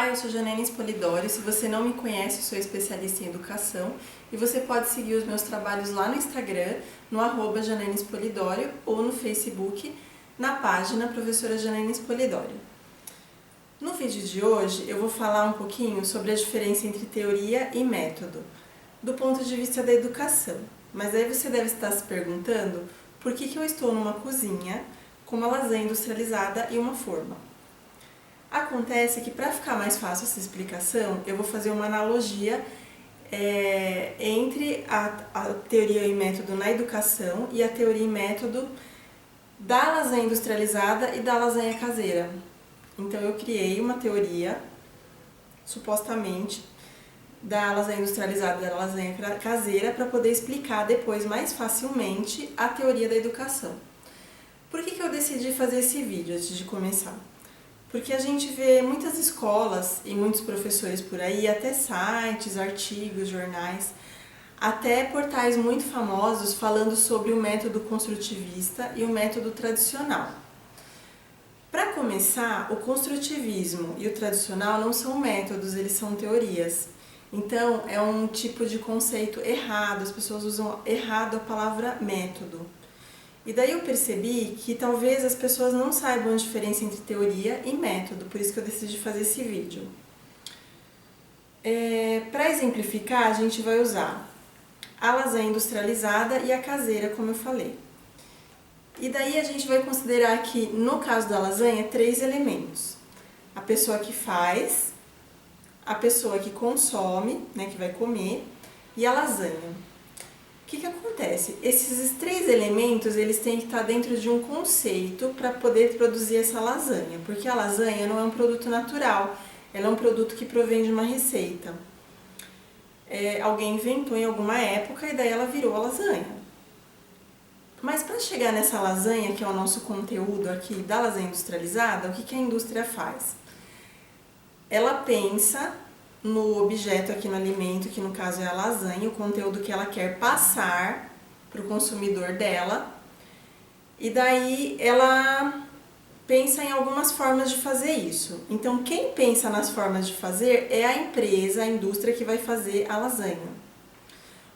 Olá, eu sou Janene Polidori. Se você não me conhece, eu sou especialista em educação e você pode seguir os meus trabalhos lá no Instagram, no @Janene Polidori ou no Facebook, na página Professora Janene Polidori. No vídeo de hoje eu vou falar um pouquinho sobre a diferença entre teoria e método, do ponto de vista da educação. Mas aí você deve estar se perguntando por que eu estou numa cozinha com uma lasanha industrializada e uma forma. Acontece que, para ficar mais fácil essa explicação, eu vou fazer uma analogia entre a teoria e método na educação e a teoria e método da lasanha industrializada e da lasanha caseira. Então eu criei uma teoria, supostamente, da lasanha industrializada e da lasanha caseira para poder explicar depois mais facilmente a teoria da educação. Por que eu decidi fazer esse vídeo antes de começar? Porque a gente vê muitas escolas e muitos professores por aí, até sites, artigos, jornais, até portais muito famosos falando sobre o método construtivista e o método tradicional. Para começar, o construtivismo e o tradicional não são métodos, eles são teorias. Então, é um tipo de conceito errado, as pessoas usam errado a palavra método. E daí eu percebi que talvez as pessoas não saibam a diferença entre teoria e método, por isso que eu decidi fazer esse vídeo. Para exemplificar, a gente vai usar a lasanha industrializada e a caseira, como eu falei. E daí a gente vai considerar aqui, no caso da lasanha, 3 elementos. A pessoa que faz, a pessoa que consome, que vai comer, e a lasanha. O que acontece? Esses 3 elementos, eles têm que estar dentro de um conceito para poder produzir essa lasanha, porque a lasanha não é um produto natural, ela é um produto que provém de uma receita. Alguém inventou em alguma época e daí ela virou a lasanha. Mas para chegar nessa lasanha, que é o nosso conteúdo aqui da lasanha industrializada, o que a indústria faz? Ela pensa no objeto aqui no alimento, que no caso é a lasanha, o conteúdo que ela quer passar para o consumidor dela, e daí ela pensa em algumas formas de fazer isso. Então quem pensa nas formas de fazer é a empresa, a indústria que vai fazer a lasanha.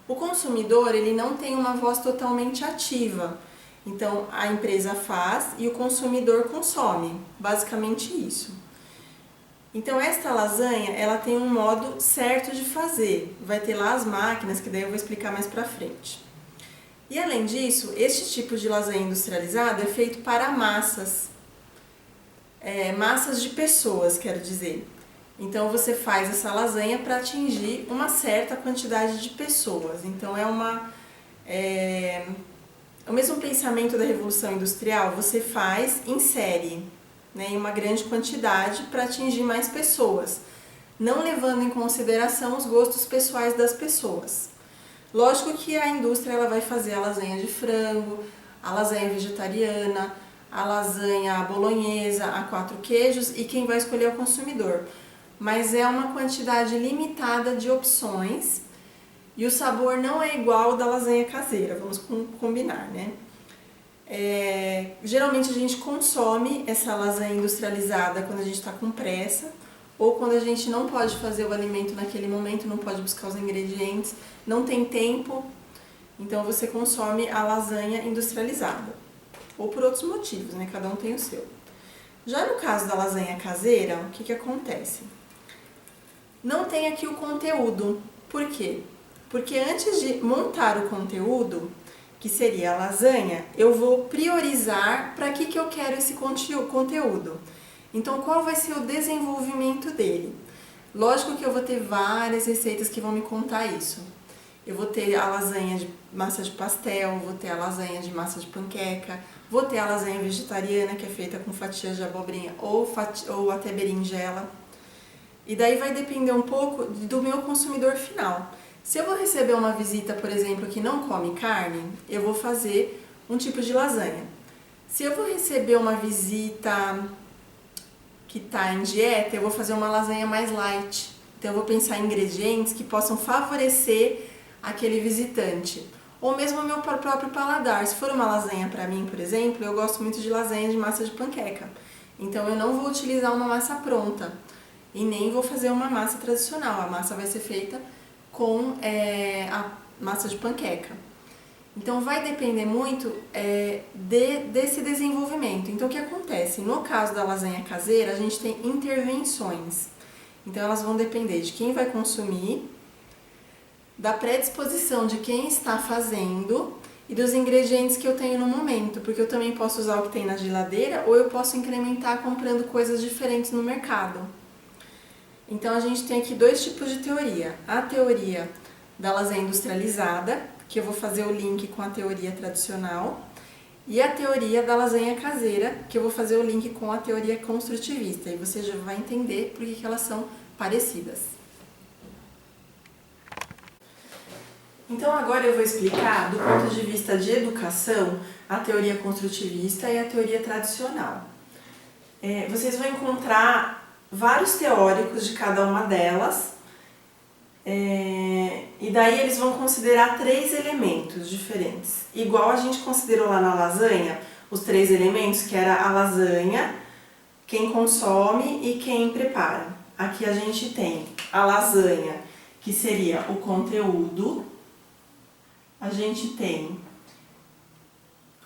O consumidor, ele não tem uma voz totalmente ativa, então a empresa faz e o consumidor consome, basicamente isso. Então esta lasanha, ela tem um modo certo de fazer, vai ter lá as máquinas, que daí eu vou explicar mais pra frente. E além disso, este tipo de lasanha industrializada é feito para massas, massas de pessoas, quero dizer. Então você faz essa lasanha para atingir uma certa quantidade de pessoas. Então o mesmo pensamento da Revolução Industrial, você faz em série, em uma grande quantidade para atingir mais pessoas, não levando em consideração os gostos pessoais das pessoas. Lógico que a indústria ela vai fazer a lasanha de frango, a lasanha vegetariana, a lasanha bolonhesa, a 4 queijos, e quem vai escolher é o consumidor. Mas é uma quantidade limitada de opções e o sabor não é igual ao da lasanha caseira, vamos combinar, né? Geralmente a gente consome essa lasanha industrializada quando a gente está com pressa ou quando a gente não pode fazer o alimento naquele momento, não pode buscar os ingredientes, não tem tempo, então você consome a lasanha industrializada ou por outros motivos, cada um tem o seu. Já no caso da lasanha caseira, o que acontece? Não tem aqui o conteúdo. Por quê? Porque antes de montar o conteúdo, que seria a lasanha, eu vou priorizar para que eu quero esse conteúdo. Então, qual vai ser o desenvolvimento dele? Lógico que eu vou ter várias receitas que vão me contar isso. Eu vou ter a lasanha de massa de pastel, vou ter a lasanha de massa de panqueca, vou ter a lasanha vegetariana, que é feita com fatias de abobrinha ou até berinjela. E daí vai depender um pouco do meu consumidor final. Se eu vou receber uma visita, por exemplo, que não come carne, eu vou fazer um tipo de lasanha. Se eu vou receber uma visita que está em dieta, eu vou fazer uma lasanha mais light. Então eu vou pensar em ingredientes que possam favorecer aquele visitante. Ou mesmo o meu próprio paladar. Se for uma lasanha para mim, por exemplo, eu gosto muito de lasanha de massa de panqueca. Então eu não vou utilizar uma massa pronta. e nem vou fazer uma massa tradicional. A massa vai ser feita com a massa de panqueca. Então vai depender muito desse desenvolvimento. Então o que acontece? No caso da lasanha caseira, a gente tem intervenções. Então elas vão depender de quem vai consumir, da predisposição de quem está fazendo e dos ingredientes que eu tenho no momento, porque eu também posso usar o que tem na geladeira ou eu posso incrementar comprando coisas diferentes no mercado. Então a gente tem aqui dois tipos de teoria. A teoria da lasanha industrializada, que eu vou fazer o link com a teoria tradicional, e a teoria da lasanha caseira, que eu vou fazer o link com a teoria construtivista, e você já vai entender por que elas são parecidas. Então agora eu vou explicar, do ponto de vista de educação, a teoria construtivista e a teoria tradicional. Vocês vão encontrar vários teóricos de cada uma delas, e daí eles vão considerar 3 elementos diferentes. Igual a gente considerou lá na lasanha, os 3 elementos, que era a lasanha, quem consome e quem prepara. Aqui a gente tem a lasanha, que seria o conteúdo. A gente tem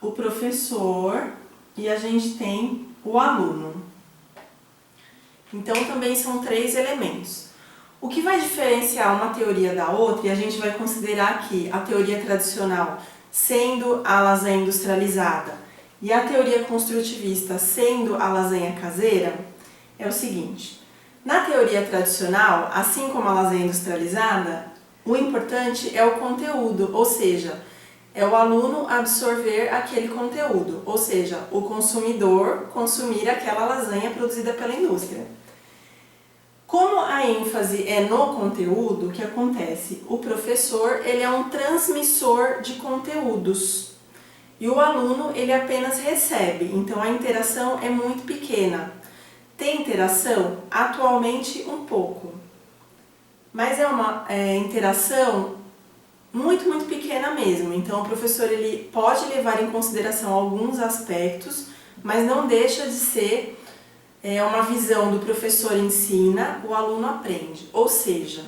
o professor e a gente tem o aluno. Então também são 3 elementos. O que vai diferenciar uma teoria da outra, e a gente vai considerar aqui a teoria tradicional sendo a lasanha industrializada e a teoria construtivista sendo a lasanha caseira, é o seguinte: na teoria tradicional, assim como a lasanha industrializada, o importante é o conteúdo, ou seja, é o aluno absorver aquele conteúdo, ou seja, o consumidor consumir aquela lasanha produzida pela indústria. Como a ênfase é no conteúdo, o que acontece? O professor, ele é um transmissor de conteúdos e o aluno, ele apenas recebe, então a interação é muito pequena. Tem interação? Atualmente um pouco, mas é uma interação muito pequena mesmo. Então o professor, ele pode levar em consideração alguns aspectos, mas não deixa de ser uma visão do professor ensina, o aluno aprende. Ou seja,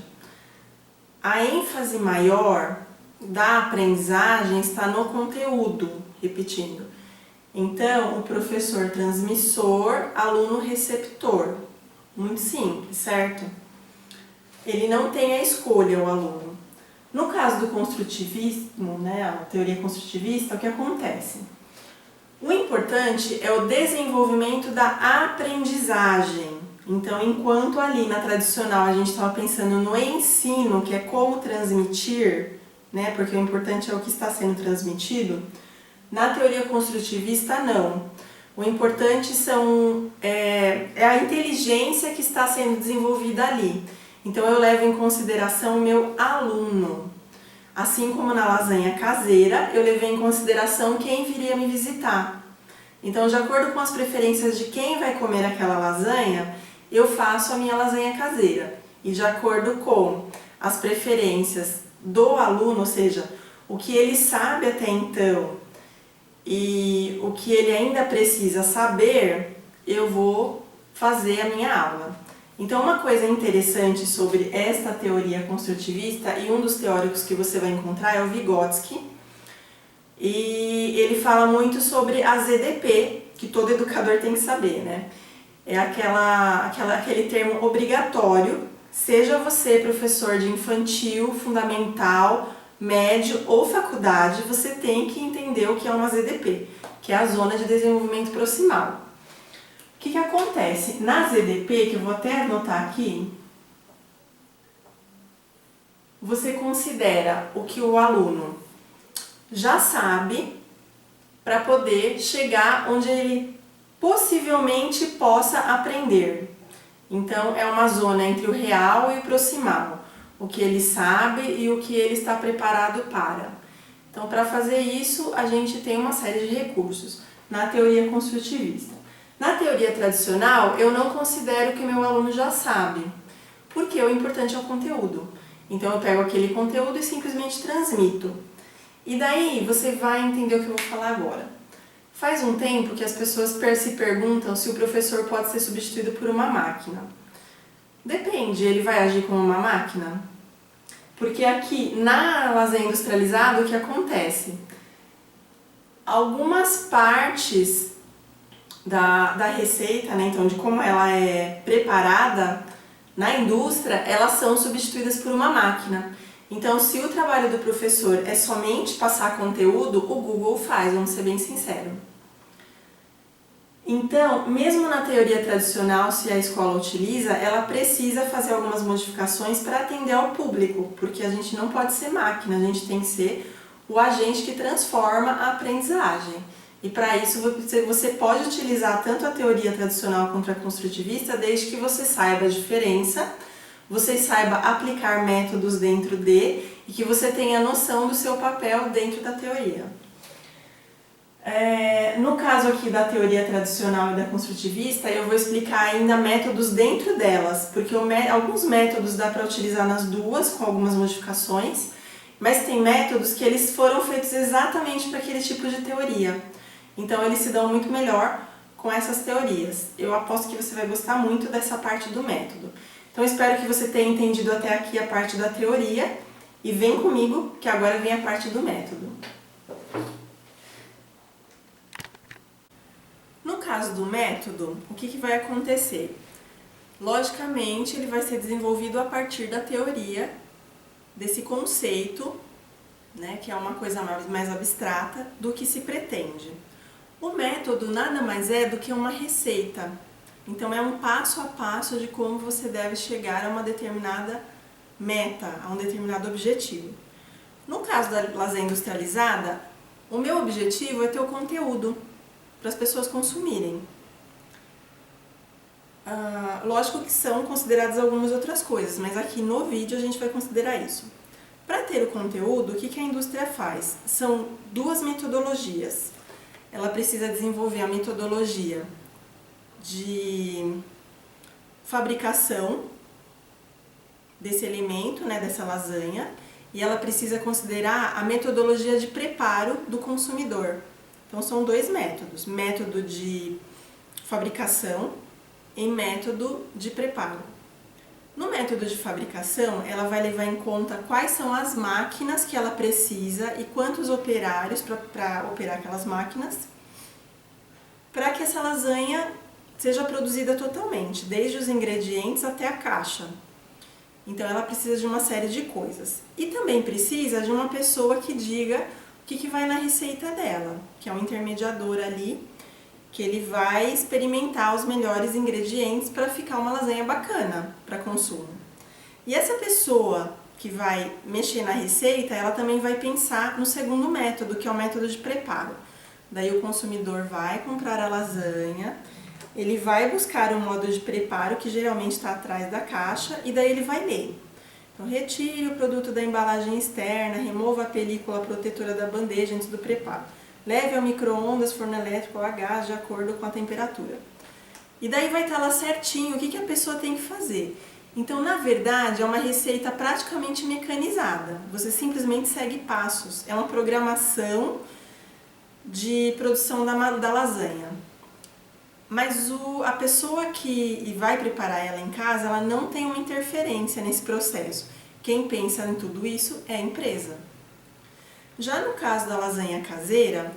a ênfase maior da aprendizagem está no conteúdo, repetindo. Então, o professor transmissor, aluno receptor. Muito simples, certo? Ele não tem a escolha, o aluno. No caso do construtivismo, a teoria construtivista, o que acontece? O importante é o desenvolvimento da aprendizagem. Então, enquanto ali na tradicional a gente estava pensando no ensino, que é como transmitir, porque o importante é o que está sendo transmitido, na teoria construtivista não. O importante é a inteligência que está sendo desenvolvida ali. Então eu levo em consideração o meu aluno. Assim como na lasanha caseira, eu levei em consideração quem viria me visitar. Então, de acordo com as preferências de quem vai comer aquela lasanha, eu faço a minha lasanha caseira. E de acordo com as preferências do aluno, ou seja, o que ele sabe até então e o que ele ainda precisa saber, eu vou fazer a minha aula. Então, uma coisa interessante sobre esta teoria construtivista, e um dos teóricos que você vai encontrar é o Vygotsky, e ele fala muito sobre a ZDP, que todo educador tem que saber, É aquele termo obrigatório, seja você professor de infantil, fundamental, médio ou faculdade, você tem que entender o que é uma ZDP, que é a Zona de Desenvolvimento Proximal. O que acontece? Na ZDP, que eu vou até anotar aqui, você considera o que o aluno já sabe para poder chegar onde ele possivelmente possa aprender. Então, é uma zona entre o real e o proximal, o que ele sabe e o que ele está preparado para. Então, para fazer isso, a gente tem uma série de recursos na teoria construtivista. Na teoria tradicional, eu não considero que o meu aluno já sabe, porque o importante é o conteúdo. Então, eu pego aquele conteúdo e simplesmente transmito. E daí, você vai entender o que eu vou falar agora. Faz um tempo que as pessoas se perguntam se o professor pode ser substituído por uma máquina. Depende, ele vai agir como uma máquina? Porque aqui na lasanha industrializada o que acontece? Algumas partes da receita, né, então de como ela é preparada na indústria, elas são substituídas por uma máquina. Então, se o trabalho do professor é somente passar conteúdo, o Google faz, vamos ser bem sinceros. Então, mesmo na teoria tradicional, se a escola utiliza, ela precisa fazer algumas modificações para atender ao público, porque a gente não pode ser máquina, a gente tem que ser o agente que transforma a aprendizagem. E para isso você pode utilizar tanto a teoria tradicional quanto a construtivista, desde que você saiba a diferença, você saiba aplicar métodos dentro de e que você tenha noção do seu papel dentro da teoria. No caso aqui da teoria tradicional e da construtivista, eu vou explicar ainda métodos dentro delas, porque alguns métodos dá para utilizar nas duas, com algumas modificações, mas tem métodos que eles foram feitos exatamente para aquele tipo de teoria. Então eles se dão muito melhor com essas teorias. Eu aposto que você vai gostar muito dessa parte do método. Então espero que você tenha entendido até aqui a parte da teoria e vem comigo que agora vem a parte do método. No caso do método, o que vai acontecer? Logicamente, ele vai ser desenvolvido a partir da teoria, desse conceito, né, que é uma coisa mais abstrata, do que se pretende. O método nada mais é do que uma receita. Então, é um passo a passo de como você deve chegar a uma determinada meta, a um determinado objetivo. No caso da lasanha industrializada, o meu objetivo é ter o conteúdo para as pessoas consumirem. Lógico que são consideradas algumas outras coisas, mas aqui no vídeo a gente vai considerar isso. Para ter o conteúdo, o que a indústria faz? São duas metodologias. Ela precisa desenvolver a metodologia de fabricação desse alimento, né, dessa lasanha, e ela precisa considerar a metodologia de preparo do consumidor. Então são dois métodos, método de fabricação e método de preparo. No método de fabricação, ela vai levar em conta quais são as máquinas que ela precisa e quantos operários para operar aquelas máquinas, para que essa lasanha seja produzida totalmente, desde os ingredientes até a caixa. Então ela precisa de uma série de coisas. E também precisa de uma pessoa que diga o que vai na receita dela, que é um intermediador ali, que ele vai experimentar os melhores ingredientes para ficar uma lasanha bacana para consumo. E essa pessoa que vai mexer na receita, ela também vai pensar no segundo método, que é o método de preparo. Daí o consumidor vai comprar a lasanha, ele vai buscar o modo de preparo, que geralmente está atrás da caixa, e daí ele vai ler. Então, retire o produto da embalagem externa, remova a película protetora da bandeja antes do preparo. Leve ao micro-ondas, forno elétrico ou a gás, de acordo com a temperatura. E daí vai estar lá certinho o que a pessoa tem que fazer. Então, na verdade, é uma receita praticamente mecanizada. Você simplesmente segue passos. É uma programação de produção da lasanha. Mas a pessoa que vai preparar ela em casa, ela não tem uma interferência nesse processo. Quem pensa em tudo isso é a empresa. Já no caso da lasanha caseira,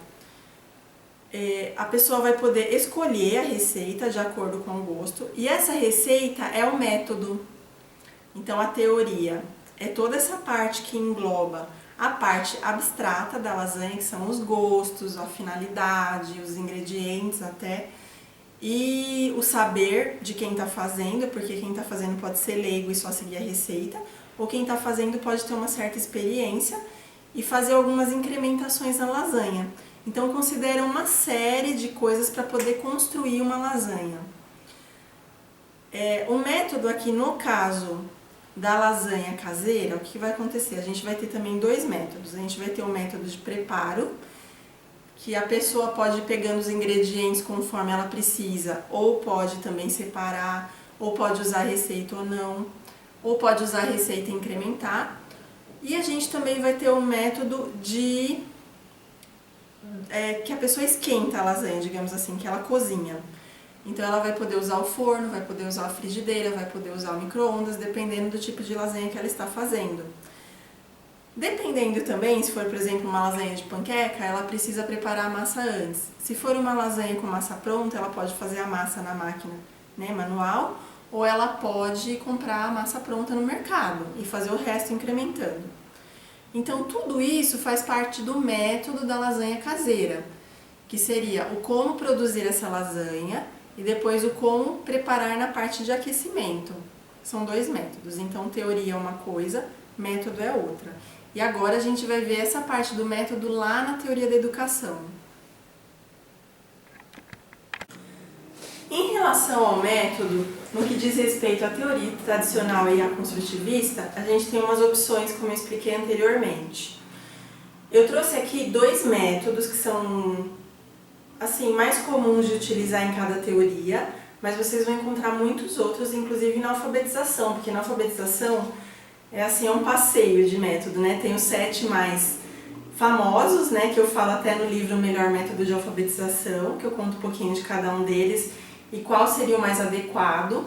a pessoa vai poder escolher a receita de acordo com o gosto, e essa receita é o método. Então a teoria é toda essa parte que engloba a parte abstrata da lasanha, que são os gostos, a finalidade, os ingredientes até, e o saber de quem está fazendo, porque quem está fazendo pode ser leigo e só seguir a receita, ou quem está fazendo pode ter uma certa experiência e fazer algumas incrementações na lasanha. Então considera uma série de coisas para poder construir uma lasanha. O método aqui, no caso da lasanha caseira, o que vai acontecer? A gente vai ter também dois métodos. A gente vai ter o método de preparo, que a pessoa pode ir pegando os ingredientes conforme ela precisa, ou pode também separar, ou pode usar a receita ou não, ou pode usar a receita e incrementar. E a gente também vai ter o método de que a pessoa esquenta a lasanha, digamos assim, que ela cozinha. Então ela vai poder usar o forno, vai poder usar a frigideira, vai poder usar o micro-ondas, dependendo do tipo de lasanha que ela está fazendo. Dependendo também, se for, por exemplo, uma lasanha de panqueca, ela precisa preparar a massa antes. Se for uma lasanha com massa pronta, ela pode fazer a massa na máquina, né, manual, ou ela pode comprar a massa pronta no mercado e fazer o resto incrementando. Então tudo isso faz parte do método da lasanha caseira, que seria o como produzir essa lasanha e depois o como preparar na parte de aquecimento. São dois métodos, então teoria é uma coisa, método é outra. E agora a gente vai ver essa parte do método lá na teoria da educação. Em relação ao método, no que diz respeito à teoria tradicional e à construtivista, a gente tem umas opções, como eu expliquei anteriormente. Eu trouxe aqui dois métodos que são assim, mais comuns de utilizar em cada teoria, mas vocês vão encontrar muitos outros, inclusive na alfabetização, porque na alfabetização é um passeio de método, né? Tem os 7 mais famosos, né, que eu falo até no livro O Melhor Método de Alfabetização, que eu conto um pouquinho de cada um deles e qual seria o mais adequado.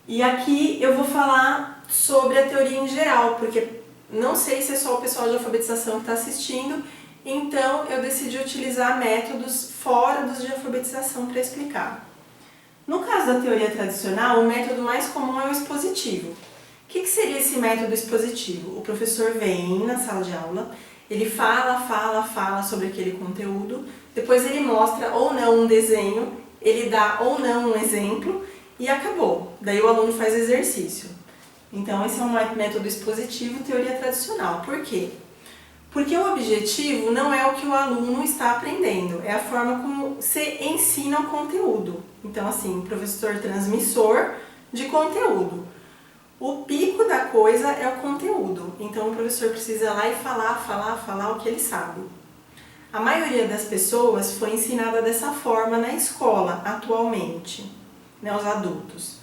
E aqui eu vou falar sobre a teoria em geral, porque não sei se é só o pessoal de alfabetização que está assistindo, então eu decidi utilizar métodos fora dos de alfabetização para explicar. No caso da teoria tradicional, o método mais comum é o expositivo. O que seria esse método expositivo? O professor vem na sala de aula, ele fala sobre aquele conteúdo, depois ele mostra ou não um desenho, ele dá ou não um exemplo e acabou. Daí o aluno faz exercício. Então esse é um método expositivo, teoria tradicional. Por quê? Porque o objetivo não é o que o aluno está aprendendo, é a forma como se ensina o conteúdo. Então assim, o professor transmissor de conteúdo. O pico da coisa é o conteúdo, então o professor precisa ir lá e falar o que ele sabe. A maioria das pessoas foi ensinada dessa forma na escola, atualmente, né, os adultos.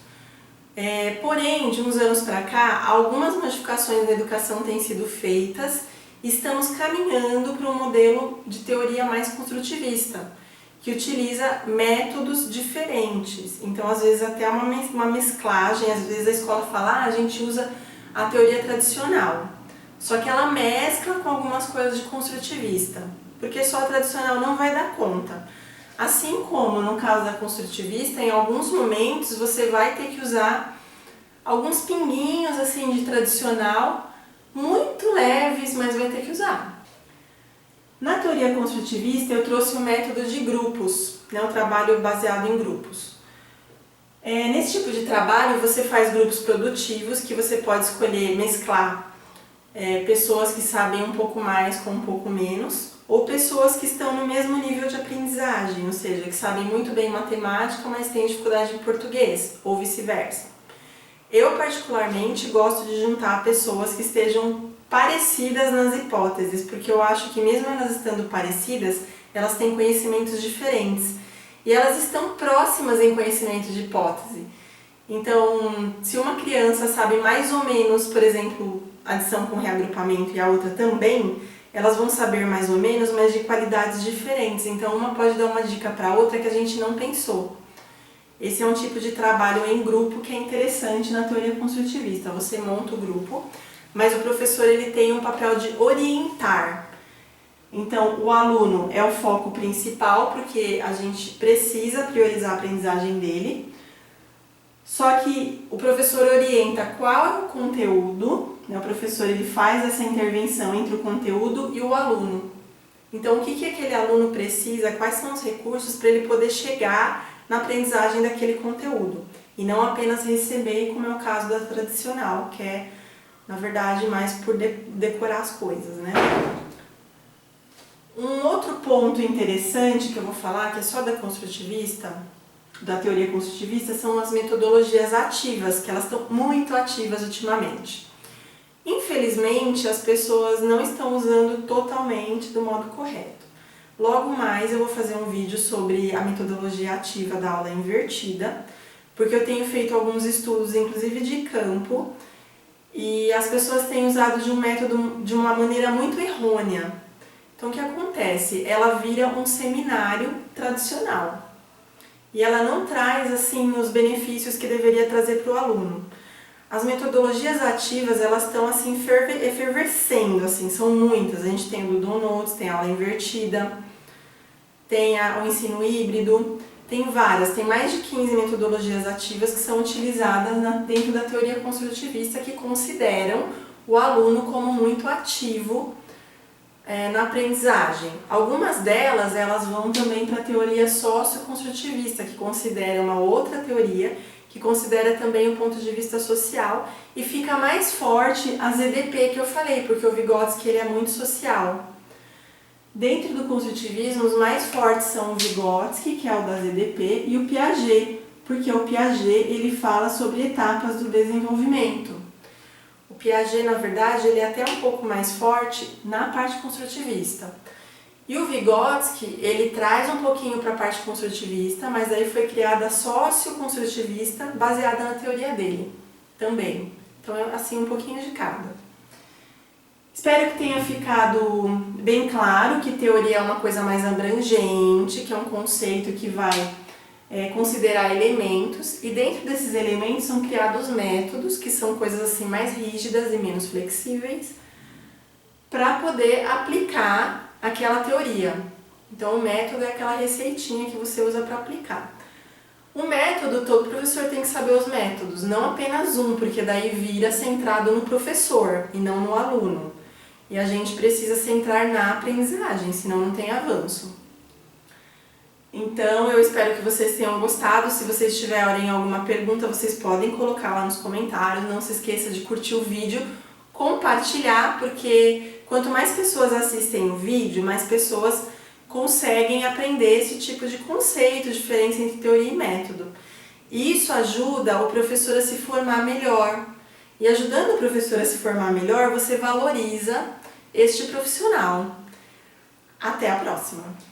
Porém, de uns anos para cá, algumas modificações na educação têm sido feitas e estamos caminhando para um modelo de teoria mais construtivista, que utiliza métodos diferentes. Então, às vezes, até uma mesclagem, às vezes a escola fala, a gente usa a teoria tradicional. Só que ela mescla com algumas coisas de construtivista, porque só a tradicional não vai dar conta. Assim como no caso da construtivista, em alguns momentos você vai ter que usar alguns pinguinhos assim de tradicional, muito leves, mas vai ter que usar. Na teoria construtivista, eu trouxe o método de grupos, né, o trabalho baseado em grupos. Nesse tipo de trabalho, você faz grupos produtivos, que você pode escolher mesclar pessoas que sabem um pouco mais com um pouco menos, ou pessoas que estão no mesmo nível de aprendizagem, ou seja, que sabem muito bem matemática, mas têm dificuldade em português, ou vice-versa. Eu, particularmente, gosto de juntar pessoas que estejam parecidas nas hipóteses, porque eu acho que mesmo elas estando parecidas, elas têm conhecimentos diferentes e elas estão próximas em conhecimento de hipótese. Então, se uma criança sabe mais ou menos, por exemplo, adição com reagrupamento e a outra também, elas vão saber mais ou menos, mas de qualidades diferentes. Então, uma pode dar uma dica para a outra que a gente não pensou. Esse é um tipo de trabalho em grupo que é interessante na teoria construtivista. Você monta o grupo, mas o professor ele tem um papel de orientar. Então, o aluno é o foco principal, porque a gente precisa priorizar a aprendizagem dele. Só que o professor orienta qual é o conteúdo, né? O professor ele faz essa intervenção entre o conteúdo e o aluno. Então, o que aquele aluno precisa, quais são os recursos para ele poder chegar na aprendizagem daquele conteúdo. E não apenas receber, como é o caso da tradicional, que é, na verdade, mais por decorar as coisas, né? Um outro ponto interessante que eu vou falar, que é só da construtivista, da teoria construtivista, são as metodologias ativas, que elas estão muito ativas ultimamente. Infelizmente, as pessoas não estão usando totalmente do modo correto. Logo mais eu vou fazer um vídeo sobre a metodologia ativa da aula invertida, porque eu tenho feito alguns estudos, inclusive de campo, e as pessoas têm usado de um método de uma maneira muito errônea. Então o que acontece? Ela vira um seminário tradicional. e ela não traz assim os benefícios que deveria trazer para o aluno. As metodologias ativas, elas estão assim efervescendo, assim, são muitas. A gente tem o do Notes, tem a aula invertida, tem o ensino híbrido, tem várias, tem mais de 15 metodologias ativas que são utilizadas dentro da teoria construtivista, que consideram o aluno como muito ativo na aprendizagem. Algumas delas, elas vão também para a teoria socioconstrutivista, que considera uma outra teoria, que considera também o ponto de vista social, e fica mais forte a ZDP que eu falei, porque o Vygotsky ele é muito social. Dentro do construtivismo, os mais fortes são o Vygotsky, que é o da ZDP, e o Piaget, porque o Piaget ele fala sobre etapas do desenvolvimento. O Piaget, na verdade, ele é até um pouco mais forte na parte construtivista. E o Vygotsky, ele traz um pouquinho para a parte construtivista, mas aí foi criada a socioconstrutivista, baseada na teoria dele também. Então é assim um pouquinho de cada. Espero que tenha ficado bem claro que teoria é uma coisa mais abrangente, que é um conceito que vai considerar elementos, e dentro desses elementos são criados métodos, que são coisas assim mais rígidas e menos flexíveis, para poder aplicar aquela teoria. Então o método é aquela receitinha que você usa para aplicar. O método, todo professor tem que saber os métodos, não apenas um, porque daí vira centrado no professor e não no aluno. E a gente precisa centrar na aprendizagem, senão não tem avanço. Então eu espero que vocês tenham gostado. Se vocês tiverem alguma pergunta, vocês podem colocar lá nos comentários. Não se esqueça de curtir o vídeo, compartilhar, porque quanto mais pessoas assistem o vídeo, mais pessoas conseguem aprender esse tipo de conceito, diferença entre teoria e método. E isso ajuda o professor a se formar melhor. E ajudando o professor a se formar melhor, você valoriza este profissional. Até a próxima!